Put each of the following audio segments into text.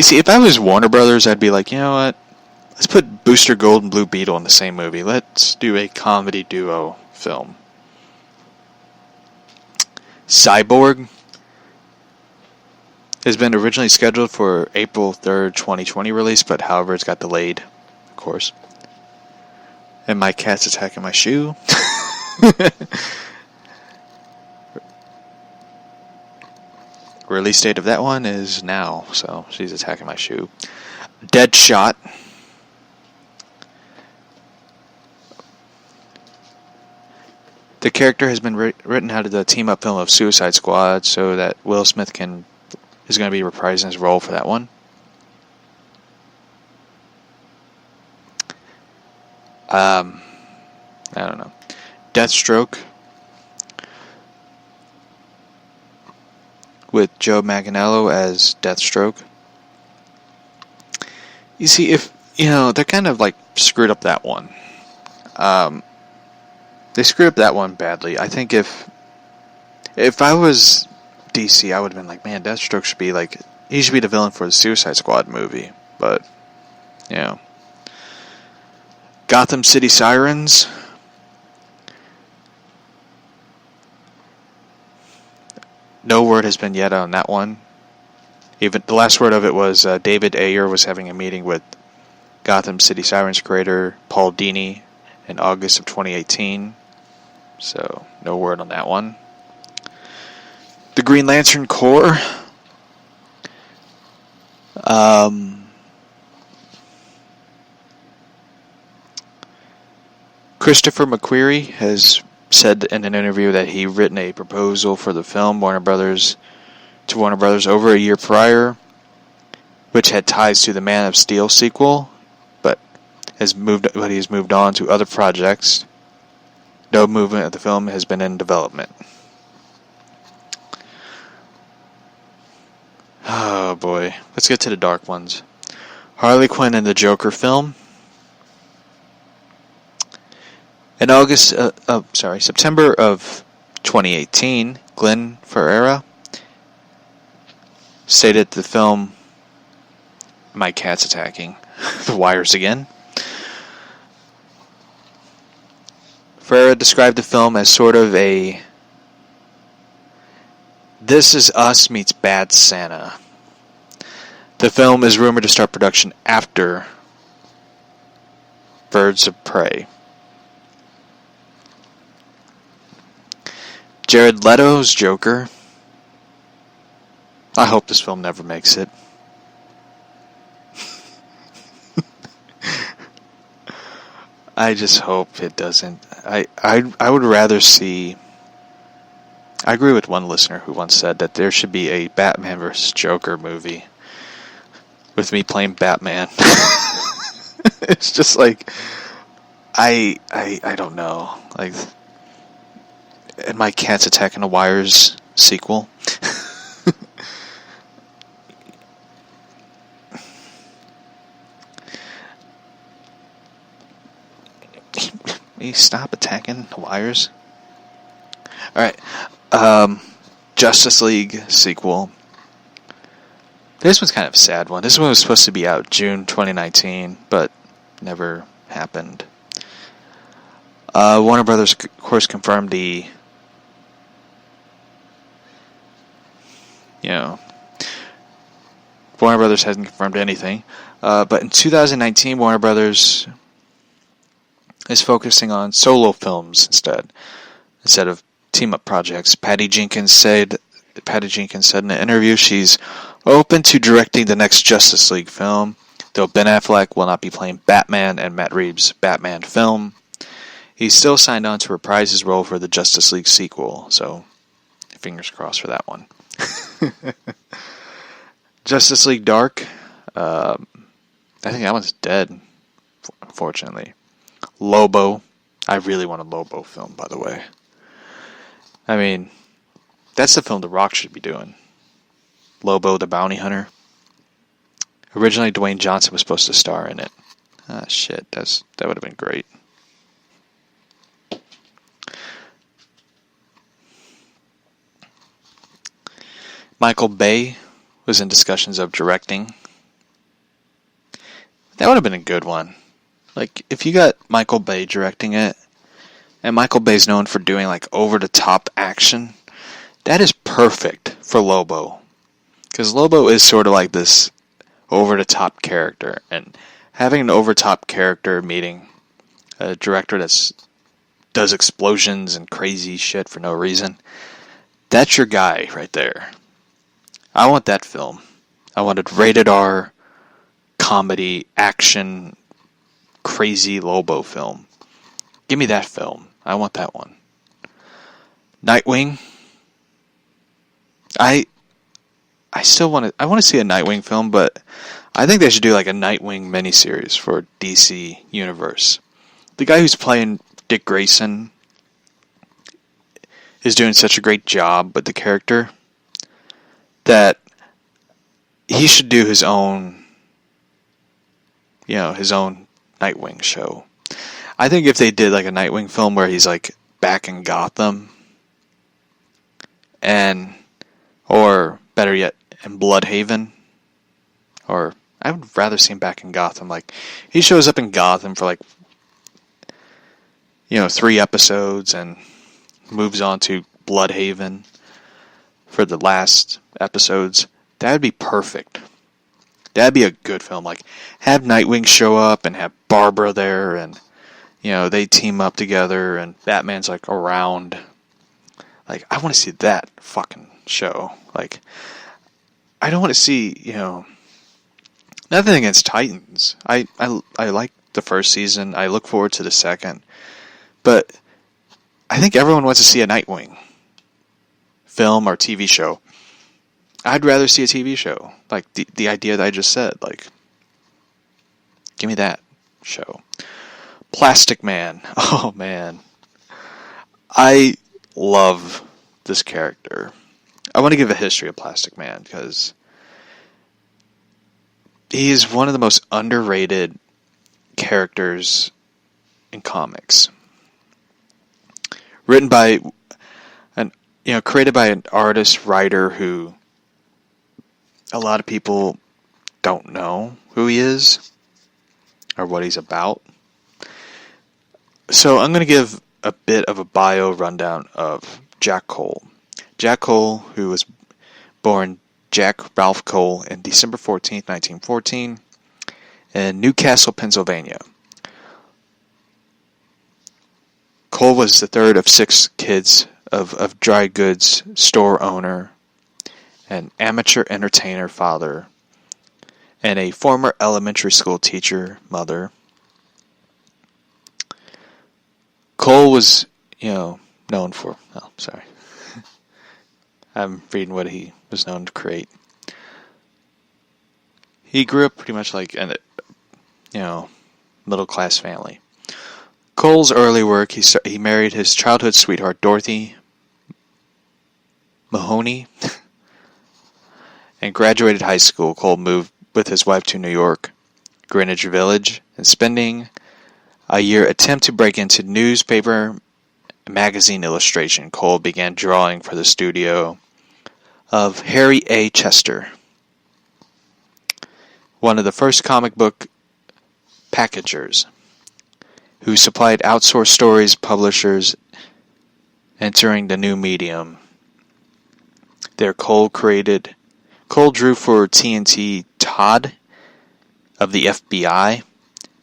You see, if I was Warner Brothers, I'd be like, you know what? Let's put Booster Gold and Blue Beetle in the same movie. Let's do a comedy duo film. Cyborg has been originally scheduled for April 3rd, 2020 release, but however, it's got delayed, of course. And my cat's attacking my shoe. Release date of that one is now, so she's attacking my shoe. Deadshot. The character has been written out of the team-up film of Suicide Squad, so that Will Smith is going to be reprising his role for that one. I don't know. Deathstroke with Joe Manganiello as Deathstroke. You see, they're kind of like screwed up that one. They screwed up that one badly. I think if I was DC, I would have been like, man, Deathstroke should be like, he should be the villain for the Suicide Squad movie. But, Gotham City Sirens. No word has been yet on that one. Even the last word of it was David Ayer was having a meeting with Gotham City Sirens creator Paul Dini in August of 2018. So, no word on that one. The Green Lantern Corps. Christopher McQuarrie has said in an interview that he written a proposal for the film Warner Brothers over a year prior, which had ties to the Man of Steel sequel, but he's moved on to other projects. No movement of the film has been in development. Oh boy, let's get to the dark ones. Harley Quinn and the Joker film. In September of 2018, Glenn Ferreira stated the film, my cat's attacking the wires again. Ferreira described the film as sort of a This Is Us meets Bad Santa. The film is rumored to start production after Birds of Prey. Jared Leto's Joker. I hope this film never makes it. I just hope it doesn't. I would rather see... I agree with one listener who once said that there should be a Batman vs. Joker movie with me playing Batman. It's just like... I don't know. Like... And my cat's attacking the wires sequel. Will you stop attacking the wires? Alright. Justice League sequel. This one's kind of a sad one. This one was supposed to be out June 2019, but never happened. Warner Brothers, of course, confirmed the... Warner Brothers hasn't confirmed anything. But in 2019, Warner Brothers is focusing on solo films instead of team-up projects. Patty Jenkins said in an interview she's open to directing the next Justice League film, though Ben Affleck will not be playing Batman in Matt Reeves' Batman film. He's still signed on to reprise his role for the Justice League sequel, so fingers crossed for that one. Justice League Dark. I think that one's dead, unfortunately. Lobo. I really want a Lobo film, by the way. I mean, that's the film The Rock should be doing. Lobo the Bounty Hunter. Originally, Dwayne Johnson was supposed to star in it. Ah, shit. That would have been great. Michael Bay was in discussions of directing That would have been a good one. Like, if you got Michael Bay directing it, and Michael Bay's known for doing, like, over-the-top action, that is perfect for Lobo. Because Lobo is sort of like this over-the-top character, and having an over-the-top character meeting a director that does explosions and crazy shit for no reason, that's your guy right there. I want that film. I wanted rated R, comedy, action, crazy Lobo film. Give me that film. I want that one. Nightwing. I still want to see a Nightwing film, but I think they should do like a Nightwing miniseries for DC Universe. The guy who's playing Dick Grayson is doing such a great job with the character that he should do his own Nightwing show. I think if they did like a Nightwing film where he's like back in Gotham, or better yet, in Bloodhaven, or I would rather see him back in Gotham. Like, he shows up in Gotham for like 3 episodes and moves on to Bloodhaven for the last episodes. That would be perfect. That'd be a good film. Like, have Nightwing show up and have Barbara there, and they team up together, and Batman's like around. Like, I want to see that fucking show. Like, I don't want to see nothing against Titans. I like the first season. I look forward to the second. But I think everyone wants to see a Nightwing film or TV show. I'd rather see a TV show. Like the idea that I just said. Like, give me that show. Plastic Man. Oh, man. I love this character. I want to give a history of Plastic Man because he is one of the most underrated characters in comics. Written by created by an artist, writer who a lot of people don't know who he is or what he's about. So I'm going to give a bit of a bio rundown of Jack Cole. Jack Cole, who was born Jack Ralph Cole on December 14th, 1914, in Newcastle, Pennsylvania. Cole was the third of 6 kids of dry goods store owner, an amateur entertainer father, and a former elementary school teacher mother. Cole was, known for... Oh, sorry. I'm reading what he was known to create. He grew up pretty much like in a, middle-class family. Cole's early work, he married his childhood sweetheart, Dorothy Mahoney, and graduated high school. Cole moved with his wife to New York, Greenwich Village, and spending a year attempt to break into newspaper magazine illustration. Cole began drawing for the studio of Harry A. Chester, one of the first comic book packagers, who supplied outsourced stories publishers entering the new medium. There Cole drew for TNT Todd of the FBI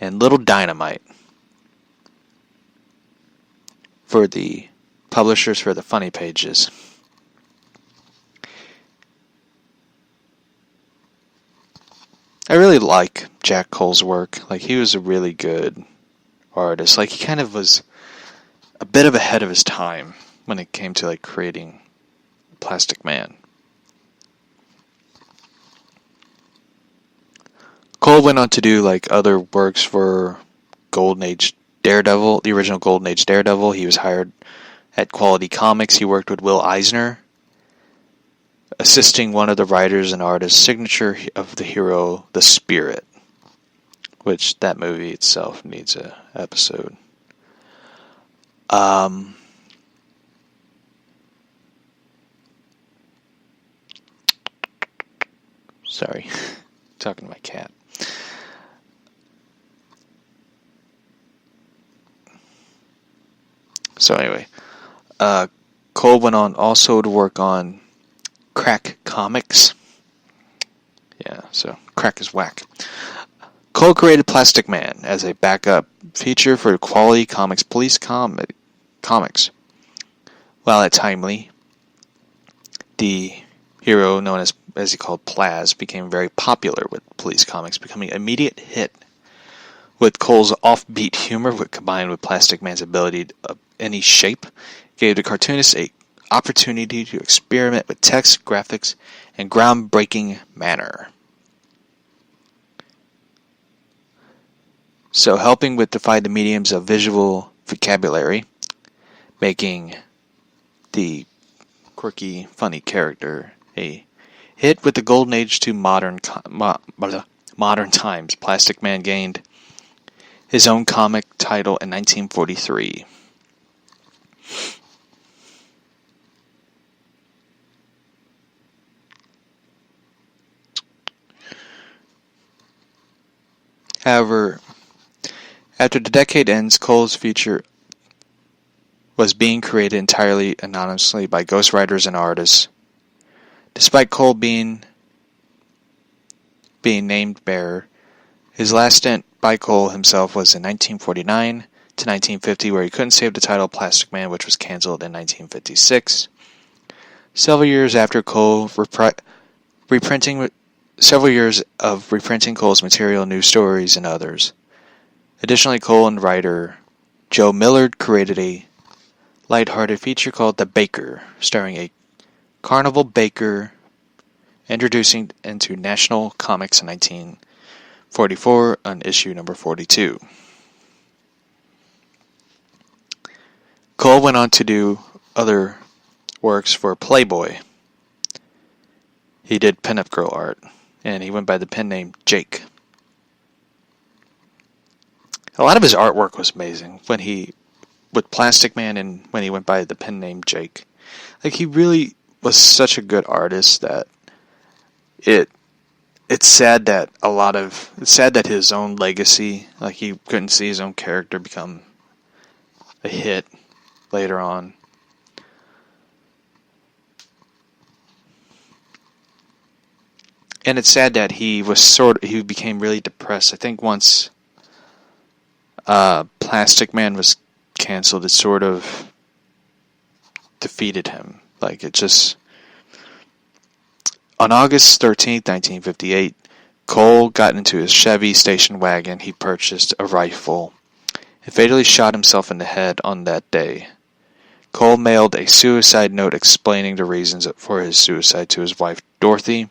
and Little Dynamite for the publishers for the funny pages. I really like Jack Cole's work. Like, he was a really good artist. Like, he kind of was a bit of ahead of his time when it came to like creating Plastic Man. Cole went on to do like other works for Golden Age Daredevil, the original Golden Age Daredevil. He was hired at Quality Comics. He worked with Will Eisner, assisting one of the writers and artists' signature of the hero, The Spirit, which that movie itself needs an episode. Sorry, talking to my cat. So anyway, Cole went on also to work on Crack Comics. Yeah, so crack is whack. Cole created Plastic Man as a backup feature for Quality Comics Police Comics. While at Timely, the hero known as he called Plaz became very popular with Police Comics, becoming an immediate hit. With Cole's offbeat humor, combined with Plastic Man's ability of any shape, gave the cartoonist an opportunity to experiment with text, graphics, and groundbreaking manner. So helping with defy the mediums of visual vocabulary, making the quirky, funny character a hit with the golden age to modern times. Plastic Man gained his own comic title in 1943. However, after the decade ends, Cole's future was being created entirely anonymously by ghostwriters and artists. Despite Cole being named bearer, his last stint by Cole himself was in 1949 to 1950, where he couldn't save the title Plastic Man, which was cancelled in 1956. Several years of reprinting Cole's material, new stories, and others. Additionally, Cole and writer Joe Millard created a lighthearted feature called The Baker, starring a carnival baker, introducing into National Comics in 1944 on issue number 42. Cole went on to do other works for Playboy. He did pinup girl art, and he went by the pen name Jake. A lot of his artwork was amazing with Plastic Man and when he went by the pen name Jake. Like, he really was such a good artist that it's sad that his own legacy, like, he couldn't see his own character become a hit later on. And it's sad that he became really depressed. I think once Plastic Man was canceled, it sort of defeated him. Like, it just... On August 13th, 1958, Cole got into his Chevy station wagon. He purchased a rifle and fatally shot himself in the head on that day. Cole mailed a suicide note explaining the reasons for his suicide to his wife, Dorothy.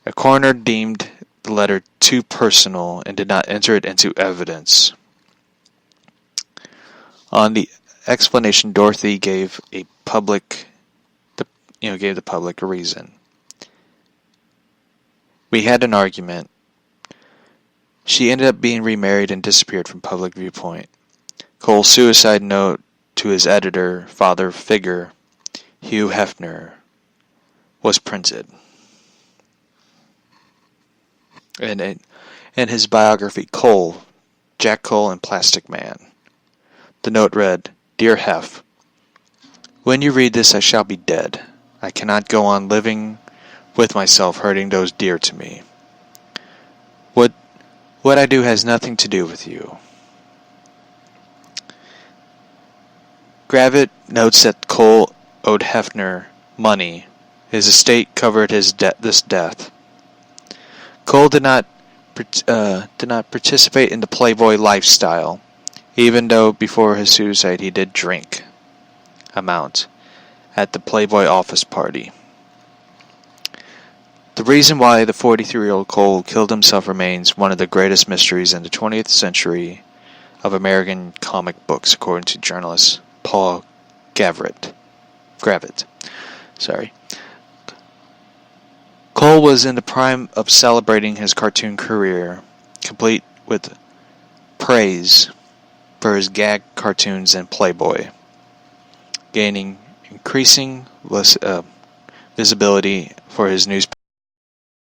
A coroner deemed the letter too personal and did not enter it into evidence. On the explanation, Dorothy gave the public a reason. We had an argument. She ended up being remarried and disappeared from public viewpoint. Cole's suicide note to his editor, father figure, Hugh Hefner, was printed. And in his biography, Jack Cole and Plastic Man. The note read, "Dear Hef, when you read this I shall be dead. I cannot go on living with myself hurting those dear to me. What I do has nothing to do with you." Gravitt notes that Cole owed Hefner money. His estate covered this death. Cole did not participate in the Playboy lifestyle, even though before his suicide he did drink amount at the Playboy office party. The reason why the 43-year-old Cole killed himself remains one of the greatest mysteries in the 20th century of American comic books, according to journalist Paul Gravitt. Cole was in the prime of celebrating his cartoon career, complete with praise for his gag cartoons in Playboy, gaining increasing visibility for his newspaper